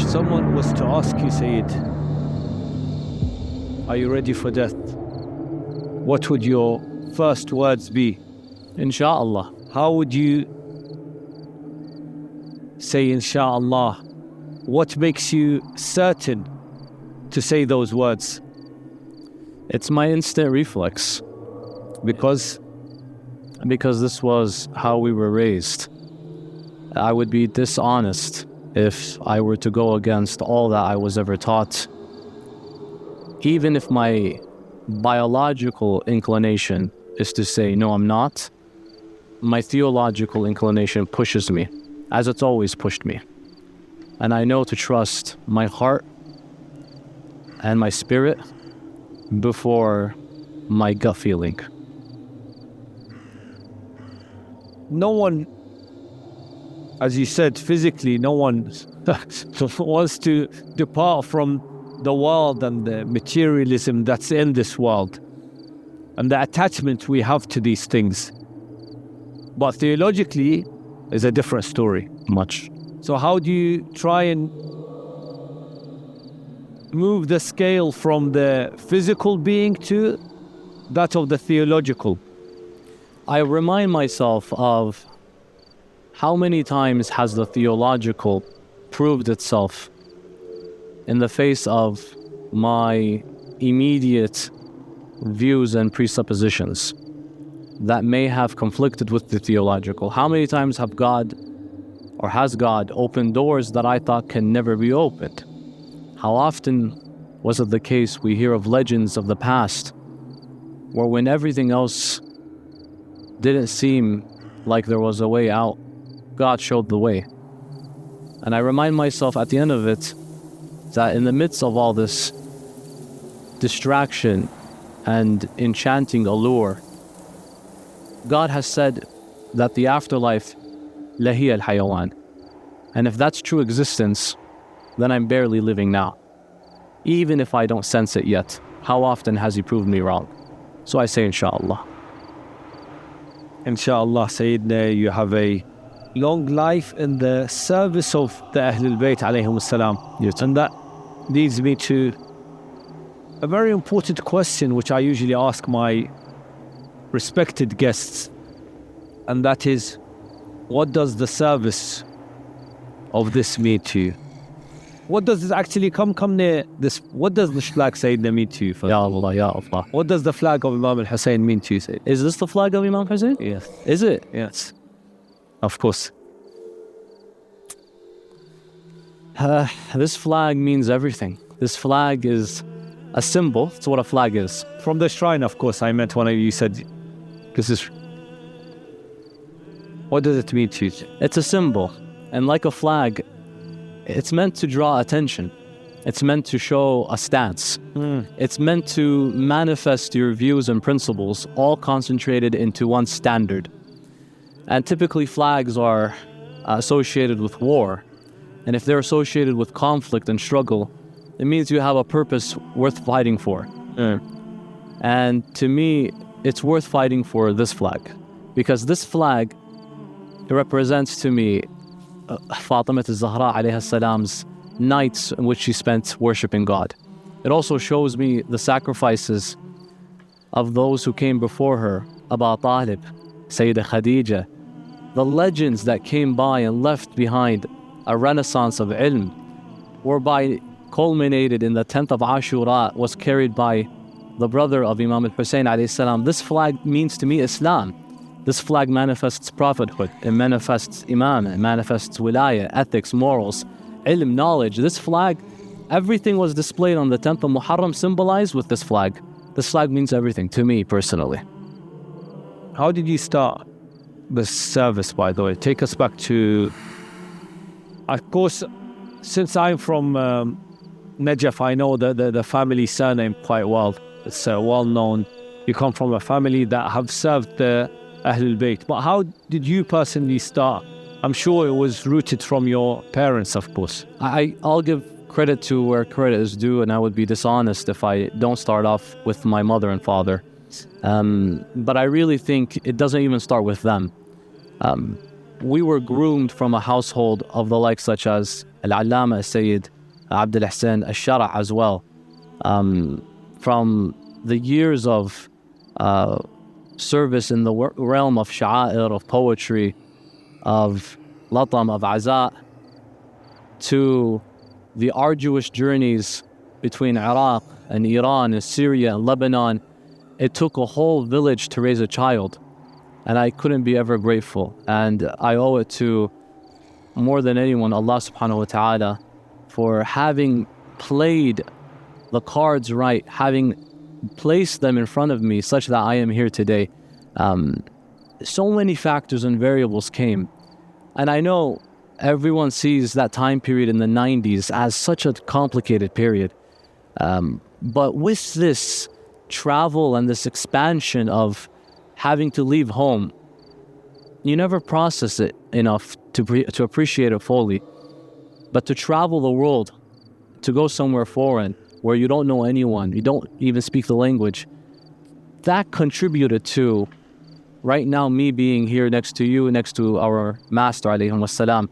someone was to ask you, Sayyid, are you ready for death? What would your first words be? Insha'Allah. How would you say Insha'Allah? What makes you certain to say those words? It's my instant reflex. Because this was how we were raised. I would be dishonest if I were to go against all that I was ever taught. Even if my biological inclination is to say, no, I'm not, my theological inclination pushes me, as it's always pushed me. And I know to trust my heart and my spirit before my gut feeling. no one, as you said, physically, no one wants to depart from the world and the materialism that's in this world and the attachment we have to these things. But theologically, is a different story. Much. So how do you try and move the scale from the physical being to that of the theological? I remind myself of how many times has the theological proved itself in the face of my immediate views and presuppositions that may have conflicted with the theological. How many times have God, or has God, opened doors that I thought can never be opened? How often was it the case we hear of legends of the past where when everything else didn't seem like there was a way out, God showed the way. And I remind myself at the end of it that in the midst of all this distraction and enchanting allure, God has said that the afterlife, lahiya al-hayawan. And if that's true existence, then I'm barely living now. Even if I don't sense it yet, how often has He proved me wrong? So I say, inshallah. Inshallah, Sayyidina, you have a long life in the service of the Ahlebait alayhim salam. Yes. And that leads me to a very important question which I usually ask my respected guests, and that is, what does the service of this mean to you? What does it actually come near this? What does the flag Sayyidina mean to you? Ya Allah, Ya Allah. What does the flag of Imam Hussein mean to you, Sayyid? Is this the flag of Imam Hussein? Yes. Is it? Yes. Of course. This flag means everything. This flag is a symbol. It's what a flag is. From the shrine, of course. I meant one of you said, this is... What does it mean to you? It's a symbol. And like a flag, it's meant to draw attention. It's meant to show a stance. It's meant to manifest your views and principles, all concentrated into one standard. And typically flags are associated with war. And if they're associated with conflict and struggle, it means you have a purpose worth fighting for. And to me, it's worth fighting for this flag. Because this flag, it represents to me Fatima al-Zahra alayha salam's nights in which she spent worshipping God. It also shows me the sacrifices of those who came before her, Abu Talib, Sayyidah Khadija, the legends that came by and left behind a renaissance of ilm, whereby culminated in the 10th of Ashura, was carried by the brother of Imam Hussein alayhi salam. This flag means to me Islam. This flag manifests prophethood, it manifests imam, it manifests wilayah, ethics, morals, ilm, knowledge. This flag, everything was displayed on the 10th of Muharram, symbolized with this flag. This flag means everything to me personally. How did you start the service, by the way? Take us back to... Of course, since I'm from Najaf, I know the family surname quite well. It's well known. You come from a family that have served the Ahlebait. But how did you personally start? I'm sure it was rooted from your parents, of course. I'll give credit to where credit is due, and I would be dishonest if I don't start off with my mother and father. But I really think it doesn't even start with them. We were groomed from a household of the likes such as Al-Allama Sayyid Abdul Hussain, Sheraa as well. From the years of service in the realm of sha'air, of poetry, of latam, of aza, to the arduous journeys between Iraq and Iran and Syria and Lebanon. It took a whole village to raise a child, and I couldn't be ever grateful. And I owe it to, more than anyone, Allah subhanahu wa ta'ala, for having played the cards right, having placed them in front of me such that I am here today. So many factors and variables came. And I know everyone sees that time period in the 90s as such a complicated period. But with this travel and this expansion of having to leave home, you never process it enough to appreciate it fully. But to travel the world, to go somewhere foreign where you don't know anyone, you don't even speak the language, that contributed to, right now, me being here next to you, next to our Master, alayhi wassalam.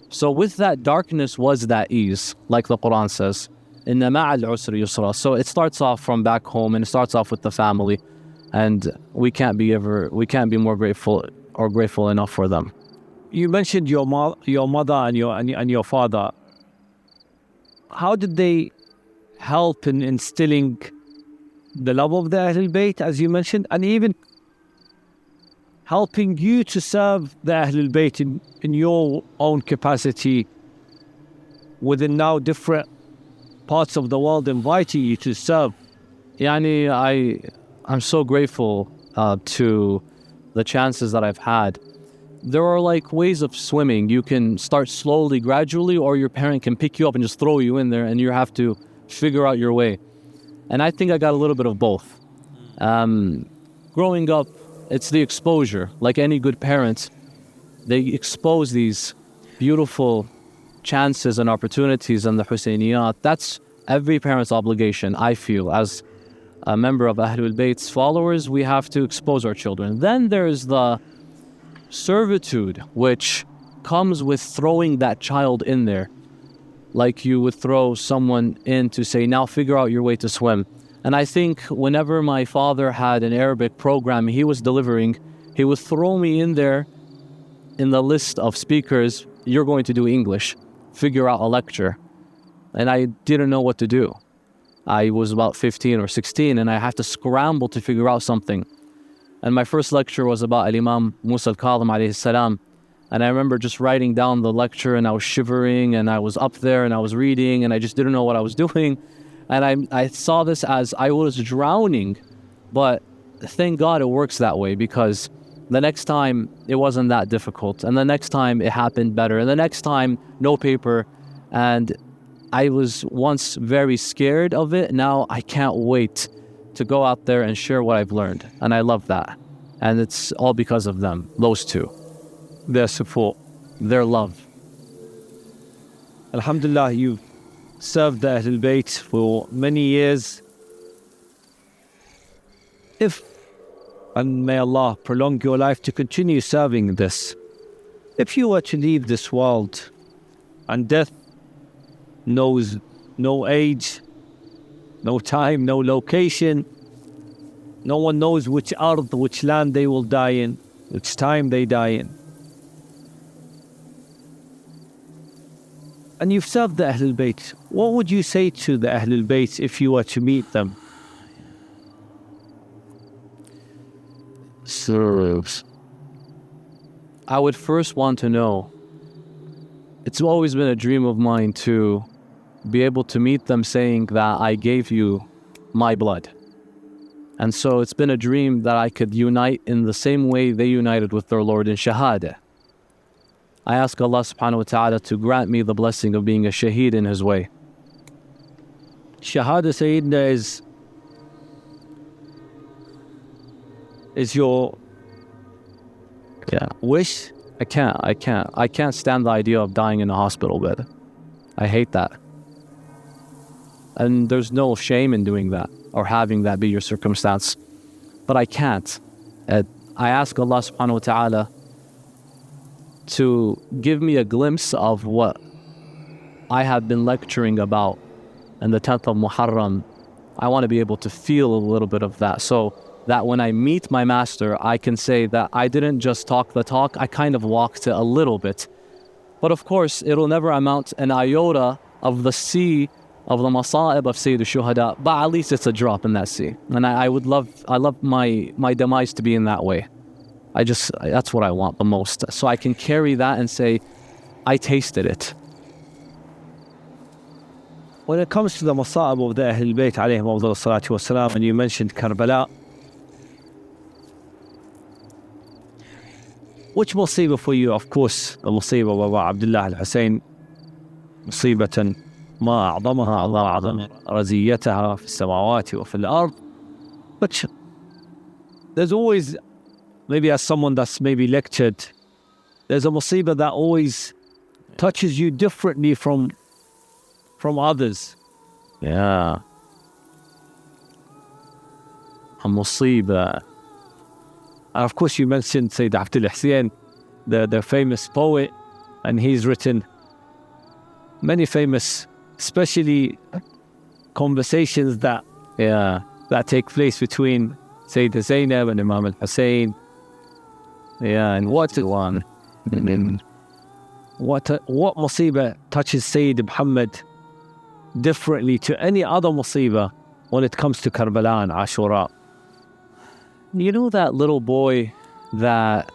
So with that darkness was that ease, like the Quran says, Inna ma'al usri yusra. So it starts off from back home, and it starts off with the family, and we can't be more grateful enough for them. You mentioned your mother and your father. How did they help in instilling the love of the Ahlebait, as you mentioned, and even helping you to serve the Ahlebait in your own capacity within now different parts of the world, inviting you to serve? I'm so grateful to the chances that I've had. There are like ways of swimming. You can start slowly, gradually, or your parent can pick you up and just throw you in there and you have to figure out your way. And I think I got a little bit of both. Growing up, it's the exposure. Like any good parent, they expose these beautiful chances and opportunities and the Hussainiyat. That's every parent's obligation, I feel. As a member of Ahlul Bayt's followers, we have to expose our children. Then there's the servitude, which comes with throwing that child in there, like you would throw someone in to say, now figure out your way to swim. And I think whenever my father had an Arabic program he was delivering, he would throw me in there in the list of speakers. You're going to do English, figure out a lecture. And I didn't know what to do. I was about 15 or 16 and I had to scramble to figure out something. And my first lecture was about Imam Musa al-Kadhim alayhi salam. And I remember just writing down the lecture, and I was shivering, and I was up there and I was reading, and I just didn't know what I was doing. And I saw this as I was drowning. But thank God it works that way, because the next time it wasn't that difficult. And the next time it happened better. And the next time, no paper. And I was once very scared of it. Now I can't wait to go out there and share what I've learned. And I love that. And it's all because of them, those two. Their support. Their love. Alhamdulillah, you've served the Ahlebait for many years. And may Allah prolong your life to continue serving this. If you were to leave this world, and death knows no age, no time, no location, no one knows which ard, which land they will die in, which time they die in. And you've served the Ahlebait. What would you say to the Ahlebait if you were to meet them? Serves. I would first want to know, it's always been a dream of mine to be able to meet them saying that I gave you my blood. And so it's been a dream that I could unite in the same way they united with their Lord in Shahada. I ask Allah subhanahu wa ta'ala to grant me the blessing of being a shaheed in His way. Shahada, Sayyidina, is your wish? I can't stand the idea of dying in a hospital bed. I hate that. And there's no shame in doing that or having that be your circumstance. But I can't. I ask Allah subhanahu wa ta'ala to give me a glimpse of what I have been lecturing about in the 10th of Muharram, I want to be able to feel a little bit of that, so that when I meet my master, I can say that I didn't just talk the talk, I kind of walked it a little bit. But of course, it'll never amount an iota of the sea of the masa'ib of Sayyid al-Shuhada, but at least it's a drop in that sea. And I love my demise to be in that way. That's what I want the most. So I can carry that and say, I tasted it. When it comes to the masa'ib of the Ahlebait alayhim afdal salatu wassalam, and you mentioned Karbala, which مصيبة for you? Of course, the مصيبة بابا عبد الله الحسين مصيبة ما أعظمها الله أعظم رزيتها في السماوات وفي الأرض. But there's always, maybe as someone that's maybe lectured, there's a مصيبة that always touches you differently from others. Yeah. A مصيبة. And of course, you mentioned Sayyid Abdul Hussain, the famous poet, and he's written many famous, especially conversations that take place between Sayyid Zainab and Imam Hussein. Yeah, and what musibah touches Sayyid Muhammad differently to any other musibah when it comes to Karbala and Ashura? You know that little boy that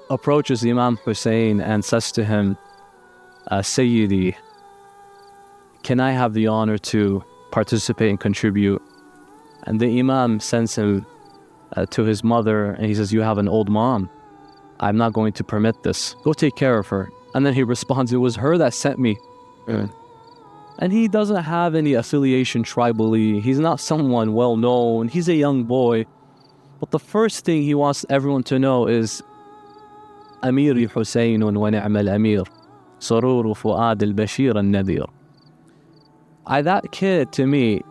approaches Imam Hussein and says to him, Sayyidi, can I have the honor to participate and contribute? And the Imam sends him to his mother, and he says, you have an old mom. I'm not going to permit this. Go take care of her. And then he responds, it was her that sent me. And he doesn't have any affiliation tribally. He's not someone well known. He's a young boy. But the first thing he wants everyone to know is Amiri Hussain wa ni'mal amir, Sururu Fuad al-Bashir al-Nadir. That kid, to me,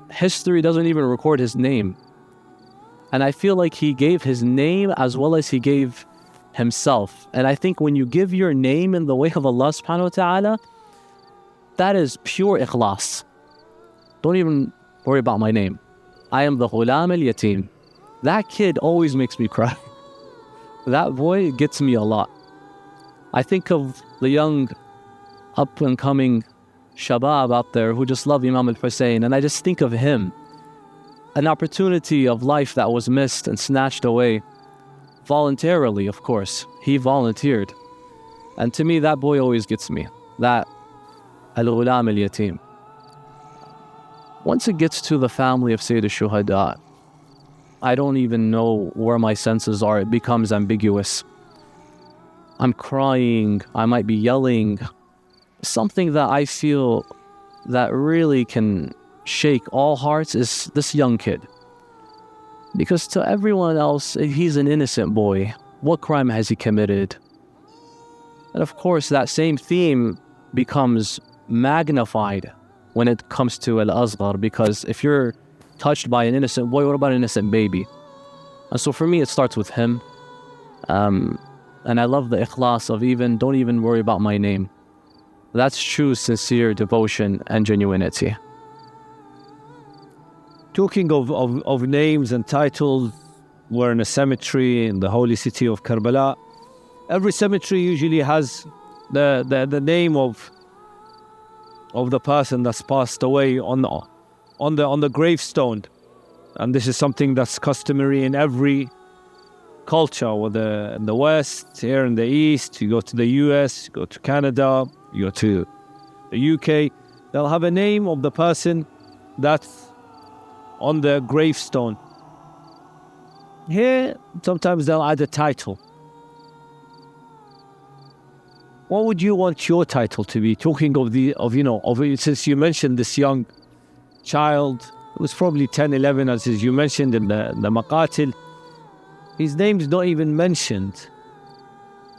history doesn't even record his name. And I feel like he gave his name as well as he gave himself. And I think when you give your name in the way of Allah subhanahu wa ta'ala, that is pure ikhlas. Don't even worry about my name. I am the ghulam al-yatim. That kid always makes me cry. That boy gets me a lot. I think of the young up-and-coming shabab out there who just love Imam al-Hussein, and I just think of him. An opportunity of life that was missed and snatched away. Voluntarily, of course. He volunteered. And to me, that boy always gets me. That al-ghulam al-yatim. Once it gets to the family of Sayyid al-Shuhada, I don't even know where my senses are. It becomes ambiguous. I'm crying. I might be yelling. Something that I feel that really can shake all hearts is this young kid. Because to everyone else, he's an innocent boy. What crime has he committed? And of course, that same theme becomes magnified when it comes to al-Asghar, because if you're touched by an innocent boy, what about an innocent baby? And so for me, it starts with him. And I love the ikhlas of don't even worry about my name. That's true, sincere devotion and genuinity. Talking of names and titles, we're in a cemetery in the holy city of Karbala. Every cemetery usually has the name of the person that's passed away on the gravestone, and this is something that's customary in every culture, whether in the West, here in the East, you go to the US, you go to Canada, you go to the UK, they'll have a name of the person that's on the gravestone. Here, sometimes they'll add a title. What would you want your title to be? Talking of since you mentioned this young child, it was probably 10, 11, as you mentioned in the Maqatil. His name's not even mentioned.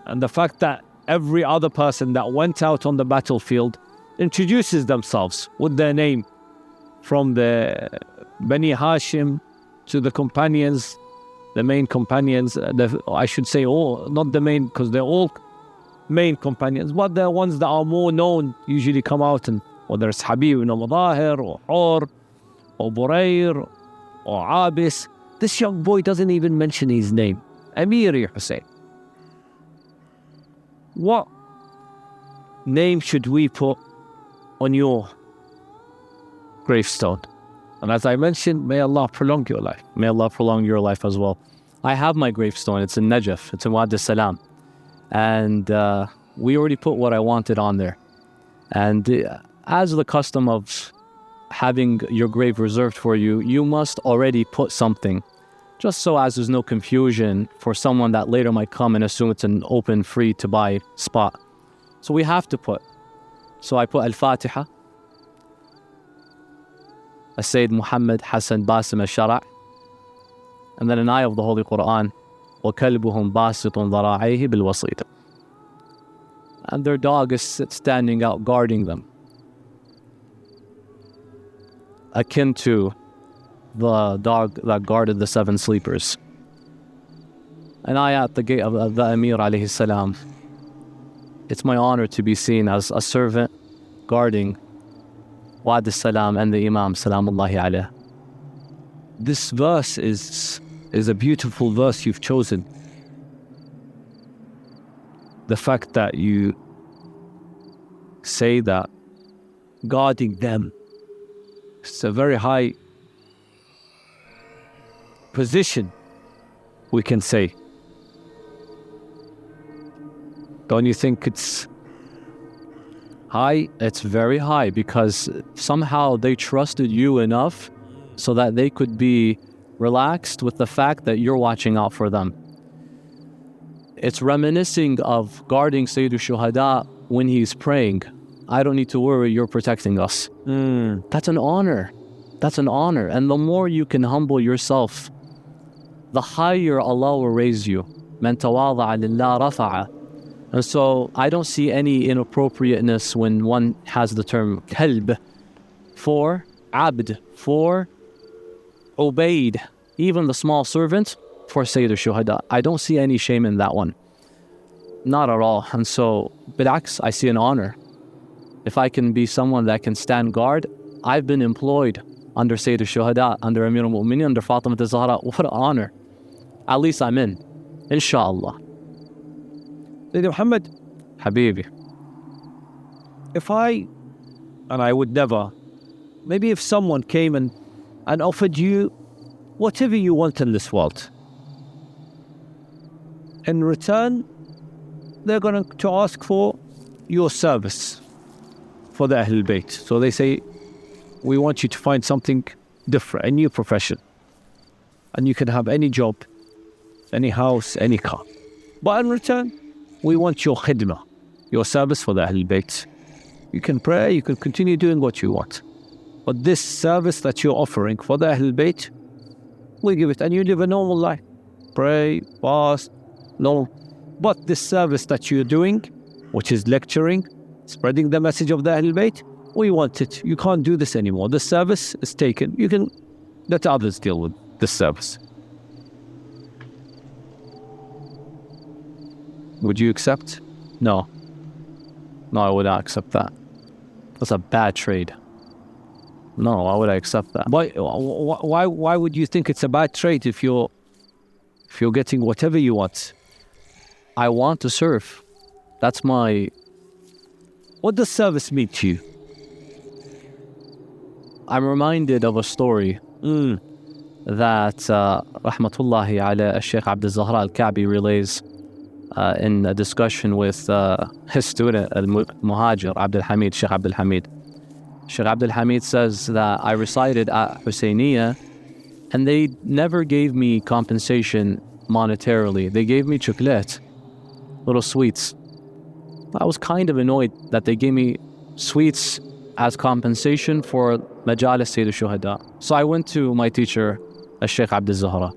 And the fact that every other person that went out on the battlefield introduces themselves with their name, from the Bani Hashim to the companions, the main companions, I should say all, not the main, because they're all main companions, but the ones that are more known usually come out, and whether it's Habib ibn Mudahir or Hur or Burayr or Abis. This young boy doesn't even mention his name. Amiri Hussain. What name should we put on your gravestone? And as I mentioned, may Allah prolong your life. May Allah prolong your life as well. I have my gravestone. It's in Najaf. It's in Wadi Salam. And we already put what I wanted on there. And as the custom of having your grave reserved for you, you must already put something, just so as there's no confusion for someone that later might come and assume it's an open, free to buy spot. So we have to put. So I put Al-Fatiha, Sayyid Muhammad Hassan Basim al-Sheraa, and then an ayah of the Holy Quran, وَكَلْبُهُمْ بَاسِطٌ ذَرَاعَيْهِ بِالْوَصِيدِ. And their dog is standing out guarding them, akin to the dog that guarded the 7 sleepers. And I at the gate of the Amir alayhi salam. It's my honor to be seen as a servant guarding Wadi Salam and the Imam Salamullahi alayh. This verse is a beautiful verse you've chosen. The fact that you say that guarding them, it's a very high position, we can say. Don't you think it's high? It's very high, because somehow they trusted you enough so that they could be relaxed with the fact that you're watching out for them. It's reminiscing of guarding Sayyid al-Shuhada when he's praying. I don't need to worry, you're protecting us. That's an honor. That's an honor. And the more you can humble yourself, the higher Allah will raise you. Man tawada'a lillah rafa'a. And so I don't see any inappropriateness when one has the term kalb for abd, for Ubaid, even the small servant, for Sayyid al-Shuhada. I don't see any shame in that one. Not at all. And so, bil'aks, I see an honor. If I can be someone that can stand guard, I've been employed under Sayyid al-Shuhada, under Amir al-Mu'minin, under Fatima al-Zahra. What an honor. At least I'm in. Inshallah. Sayyid Muhammad, Habibi. And I would never, maybe if someone came and offered you whatever you want in this world, in return, they're going to ask for your service for the Ahlebait. So they say, we want you to find something different, a new profession. And you can have any job, any house, any car. But in return, we want your khidmah, your service for the Ahlebait. You can pray, you can continue doing what you want. But this service that you're offering for the Ahlebait, we give it, and you live a normal life. Pray, fast, normal. But this service that you're doing, which is lecturing, spreading the message of the Ahlebait, we want it. You can't do this anymore. The service is taken. You can let others deal with this service. Would you accept? No. No, I would not accept that. That's a bad trade. No, why would I accept that? Why would you think it's a bad trade if you're getting whatever you want? I want to serve. That's my... What does service mean to you? I'm reminded of a story that Rahmatullahi ala Sheikh Abdul-Zahra al-Ka'bi relays in a discussion with his student, Al-Muhajir, Abdul Hamid, Sheikh Abdul Hamid. Sheikh Abdul Hamid says that I recited at Husainiyah and they never gave me compensation monetarily. They gave me chocolate, little sweets. I was kind of annoyed that they gave me sweets as compensation for Majalis Sayyid al-Shuhada. So I went to my teacher, Sheikh Abdul-Zahra.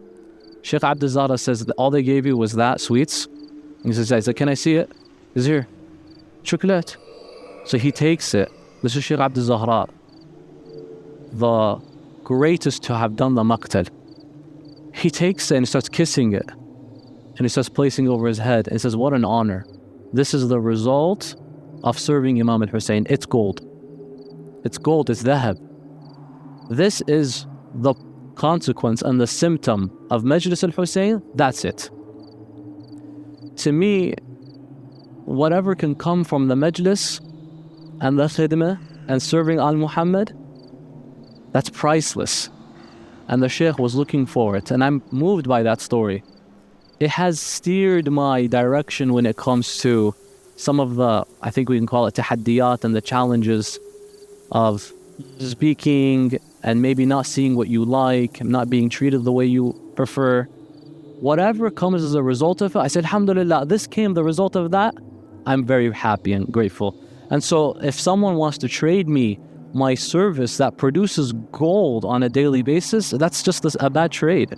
Sheikh Abdul-Zahra says that all they gave you was that, sweets. He says, can I see it? Is here, chocolate. So he takes it. This is Sheikh Abdul-Zahra, the greatest to have done the maqtal. He takes it and starts kissing it. And he starts placing it over his head and says, what an honor. This is the result of serving Imam Hussein. It's gold. It's gold, it's dhahab. This is the consequence and the symptom of Majlis al-Hussein. That's it. To me, whatever can come from the Majlis and the khidmah and serving Al-Muhammad, that's priceless. And the Sheikh was looking for it, and I'm moved by that story. It has steered my direction when it comes to some of the, I think we can call it tahaddiyat, and the challenges of speaking and maybe not seeing what you like, and not being treated the way you prefer. Whatever comes as a result of it, I said, alhamdulillah, this came the result of that. I'm very happy and grateful. And so if someone wants to trade me my service that produces gold on a daily basis, that's just a bad trade.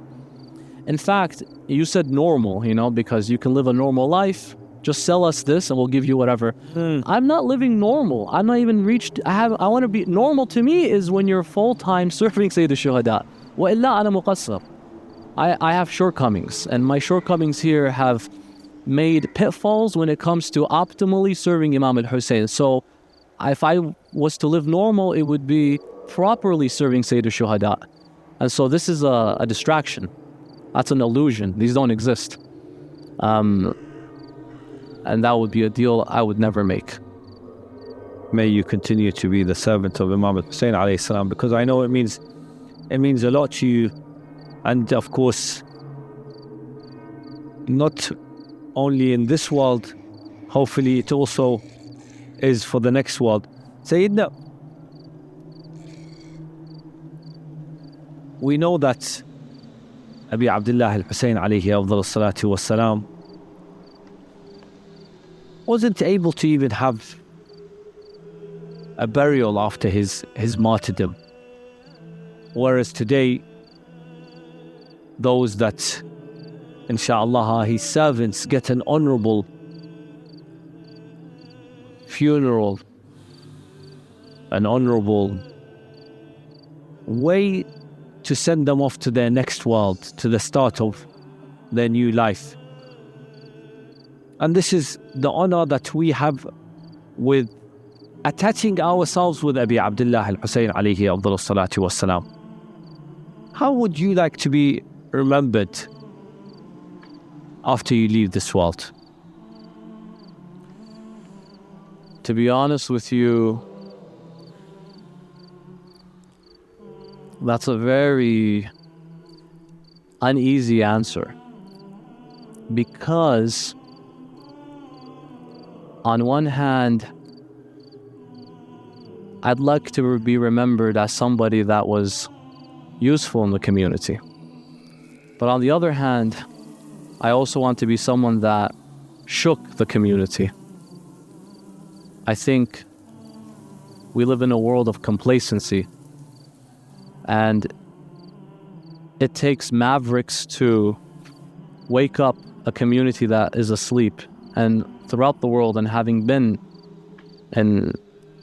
In fact, you said normal, because you can live a normal life. Just sell us this and we'll give you whatever. I'm not living normal. I'm not even reached. I want to be normal. To me is when you're full-time serving Sayyid al-Shuhada. وَإِلَّا أَنَا مُقَصَّرٌ. I have shortcomings, and my shortcomings here have made pitfalls when it comes to optimally serving Imam al-Hussein. So if I was to live normal, it would be properly serving Sayyid al-Shuhada. And so this is a distraction. That's an illusion. These don't exist. And that would be a deal I would never make. May you continue to be the servant of Imam Hussein alayhi salam, because I know it means a lot to you. And of course, not only in this world, hopefully it also is for the next world. Sayyidina, we know that Abi Abdullah al-Hussein alayhi afdal salatu wassalam wasn't able to even have a burial after his martyrdom. Whereas today, those that, inshallah, his servants get an honorable funeral, an honorable way to send them off to their next world, to the start of their new life. And this is the honor that we have with attaching ourselves with Abi Abdullah al-Hussein alayhi afdal salatu wassalam. How would you like to be remembered after you leave this world? To be honest with you, that's a very uneasy answer, because on one hand, I'd like to be remembered as somebody that was useful in the community. But on the other hand, I also want to be someone that shook the community. I think we live in a world of complacency, and it takes mavericks to wake up a community that is asleep. And throughout the world, and having been in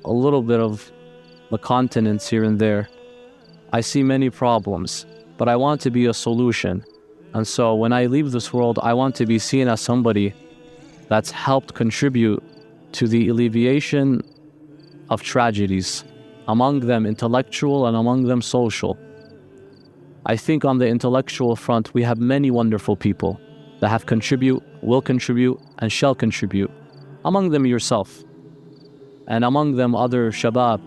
a little bit of the continents here and there, I see many problems, but I want to be a solution. And so when I leave this world, I want to be seen as somebody that's helped contribute to the alleviation of tragedies, among them intellectual and among them social. I think on the intellectual front, we have many wonderful people that have contribute, will contribute, and shall contribute. Among them yourself, and among them other shabab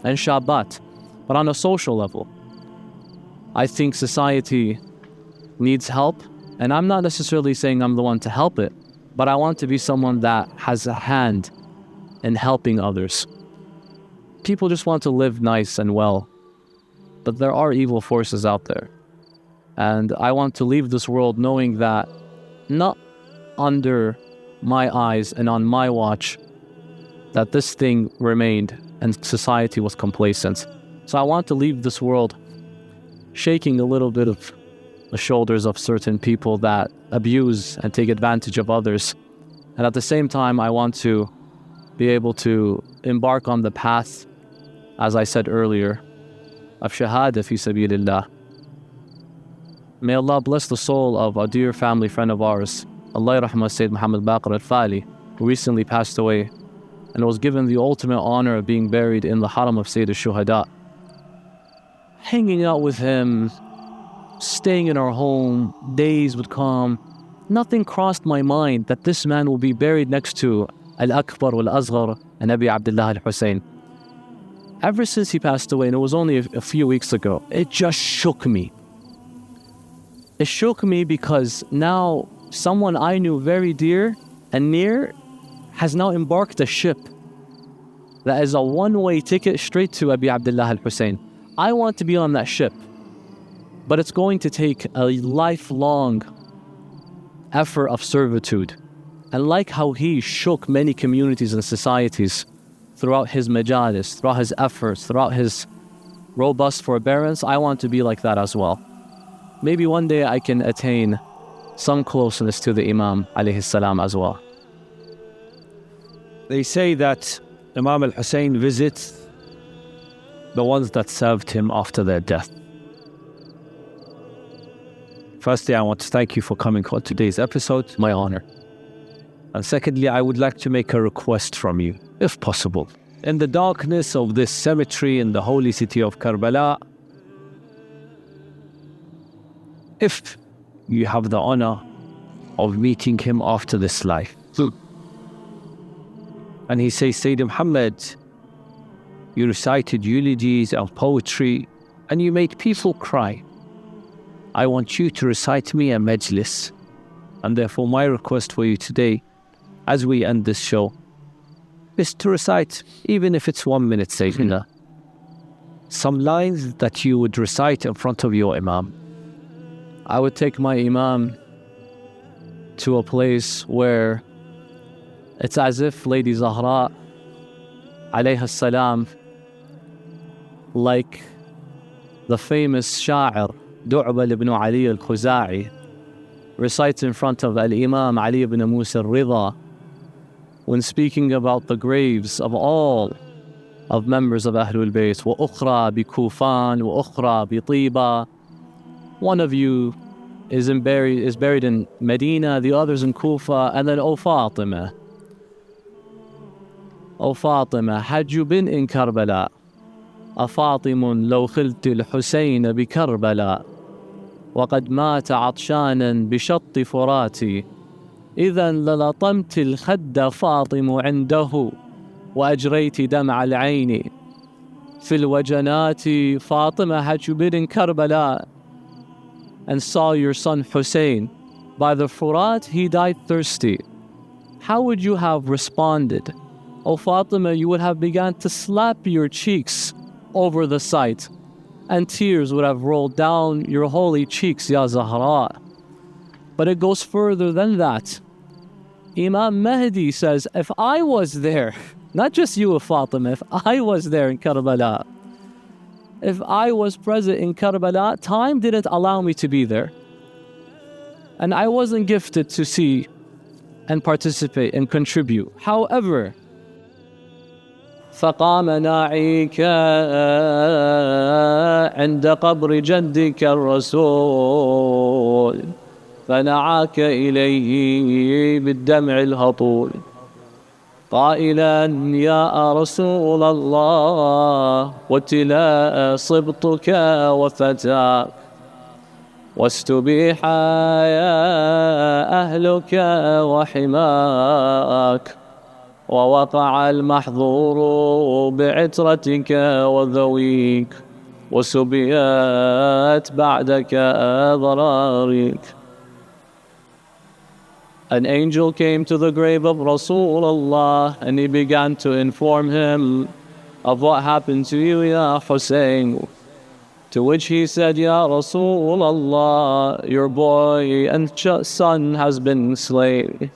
and shabat. But on a social level, I think society needs help, and I'm not necessarily saying I'm the one to help it, but I want to be someone that has a hand in helping others. People just want to live nice and well, but there are evil forces out there. And I want to leave this world knowing that not under my eyes and on my watch that this thing remained and society was complacent. So I want to leave this world shaking a little bit of the shoulders of certain people that abuse and take advantage of others. And at the same time, I want to be able to embark on the path, as I said earlier, of shahada fi sabilillah. May Allah bless the soul of a dear family friend of ours, Allah rahmah Sayyid Muhammad Baqir al-Fali, recently passed away and was given the ultimate honor of being buried in the Haram of Sayyid al-Shuhada. Hanging out with him, staying in our home, days would come. Nothing crossed my mind that this man will be buried next to Al-Akbar wal-Asghar and Abi Abdullah al-Hussain. Ever since he passed away, and it was only a few weeks ago, it just shook me. It shook me because now someone I knew very dear and near has now embarked a ship that is a one-way ticket straight to Abi Abdullah al-Hussain. I want to be on that ship, but it's going to take a lifelong effort of servitude. And like how he shook many communities and societies throughout his majalis, throughout his efforts, throughout his robust forbearance, I want to be like that as well. Maybe one day I can attain some closeness to the Imam alayhi salam as well. They say that Imam al-Hussein visits the ones that served him after their death. Firstly, I want to thank you for coming on today's episode. My honor. And secondly, I would like to make a request from you, if possible. In the darkness of this cemetery in the holy city of Karbala, if you have the honor of meeting him after this life, and he says, Sayyid Muhammad, you recited eulogies and poetry, and you made people cry. I want you to recite me a Majalis. And therefore my request for you today, as we end this show, is to recite, even if it's 1 minute, Sayyidina, some lines that you would recite in front of your Imam. I would take my Imam to a place where it's as if Lady Zahra alayha salam, like the famous Sha'ir Du'bal ibn Ali al-Khuza'i, recites in front of Al-Imam Ali ibn Musa al-Ridha when speaking about the graves of all of members of Ahlebait. وَأُخْرَى بِكُوفَان وَأُخْرَى بِطِيبَا. One of you is buried in Medina, the others in Kufa, and then, O Fatima, had you been in Karbala, أفاطم لو خلت الحسين بكربلاء وقد مات عطشانا بشط فراتي إذا للطمت الخد فاطم عنده وأجريت دمع العين في الوجنات. Fatima, had you been in Karbala and saw your son Hussein by the Furat, he died thirsty, how would you have responded? O Fatima, you would have begun to slap your cheeks over the sight, and tears would have rolled down your holy cheeks, Ya Zahra. But it goes further than that. Imam Mahdi says, if I was there, not just you, Fatima, if I was there in Karbala, if I was present in Karbala, time didn't allow me to be there, and I wasn't gifted to see and participate and contribute. However, فقام ناعيك عند قبر جدك الرسول فنعاك إليه بالدمع الهطول قائلا يا رسول الله وتلا صبتك وفتاك واستبيح يا أهلك وحماك ووقع المحظور بعترتك وذويك وسبيت بعدك ضراريك. An angel came to the grave of Rasulullah and he began to inform him of what happened to you, Ya Hussain. To which he said, Ya Rasulullah, your boy and son has been slain.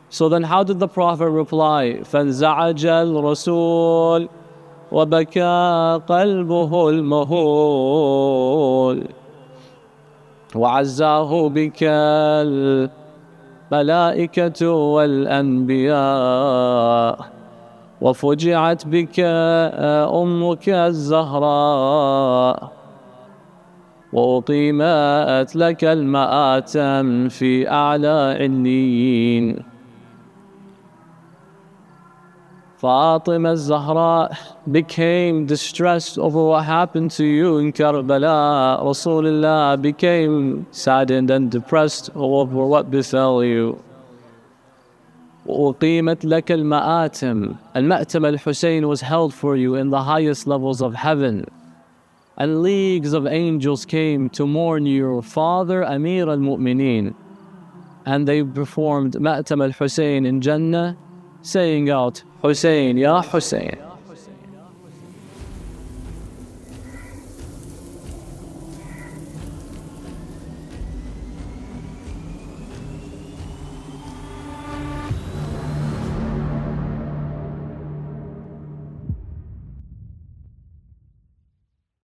So then how did the Prophet reply? فَانْزَعَجَ الرَّسُولُ وَبَكَى قَلْبُهُ الْمَهُولُ وَعَزَّاهُ بِكَ الْمَلَائِكَةُ وَالْأَنْبِيَاءُ وَفُجِعَتْ بِكَ أُمُّكَ الزَّهْرَاءُ وَأُقِيمَتْ لَكَ الْمَآتَمْ فِي أَعْلَى عِلِّيِّينَ. Fatima al-Zahra became distressed over what happened to you in Karbala. Rasulullah became saddened and depressed over what befell you. وَأُقِيمَتْ لَكَ الْمَآتِمِ Al-Ma'tam al-Hussein was held for you in the highest levels of heaven. And leagues of angels came to mourn your father, Amir al-Mu'mineen. And they performed Ma'tam al-Hussein in Jannah, saying out, Hussein, Ya Hussein.